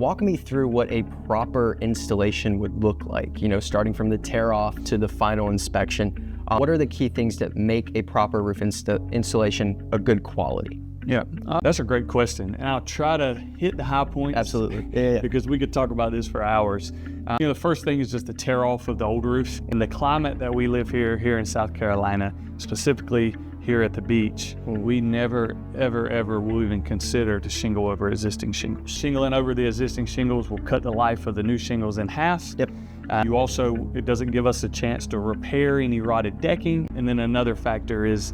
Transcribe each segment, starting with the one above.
Walk me through what a proper installation would look like, starting from the tear off to the final inspection. What are the key things that make a proper roof installation a good quality? Yeah, that's a great question. And I'll try to hit the high points. Absolutely. Yeah. Because we could talk about this for hours. The first thing is just the tear off of the old roofs. In the climate that we live here in South Carolina, specifically here at the beach, we never, ever will even consider to shingle over existing shingles. Shingling over the existing shingles will cut the life of the new shingles in half. Yep. It doesn't give us a chance to repair any rotted decking. And then another factor is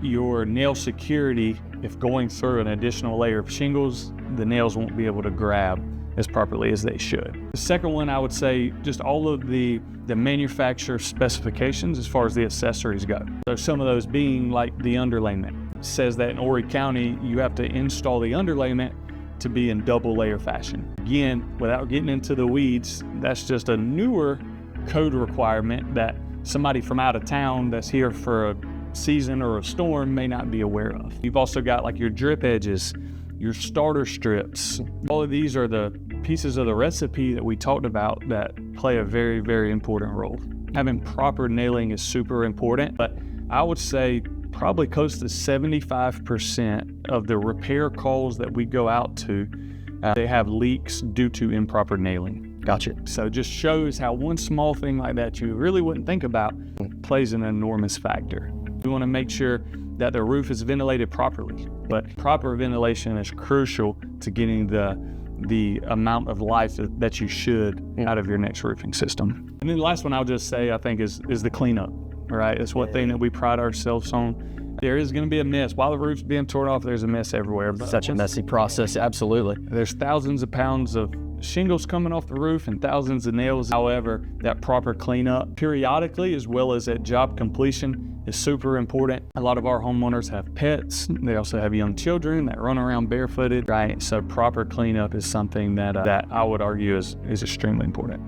your nail security. If going through an additional layer of shingles, the nails won't be able to grab as properly as they should. The second one, I would say just all of the manufacturer specifications as far as the accessories go. So some of those being like the underlayment. It says that in Horry County, you have to install the underlayment to be in double layer fashion. Again, without getting into the weeds, that's just a newer code requirement that somebody from out of town that's here for a season or a storm may not be aware of. You've also got like your drip edges, your starter strips. All of these are the pieces of the recipe that we talked about that play a very, very important role. Having proper nailing is super important, but I would say probably close to 75% of the repair calls that we go out to, they have leaks due to improper nailing. Gotcha. So it just shows how one small thing like that you really wouldn't think about plays an enormous factor. We want to make sure that the roof is ventilated properly, but proper ventilation is crucial to getting the amount of life that you should out of your next roofing system. And then the last one I'll just say, I think, is the cleanup, right? It's one thing that we pride ourselves on. There is going to be a mess. While the roof's being torn off, there's a mess everywhere. But such a messy process, absolutely. There's thousands of pounds of shingles coming off the roof and thousands of nails. However, that proper cleanup periodically as well as at job completion is super important. A lot of our homeowners have pets. They also have young children that run around barefooted, right? So proper cleanup is something that I would argue is extremely important.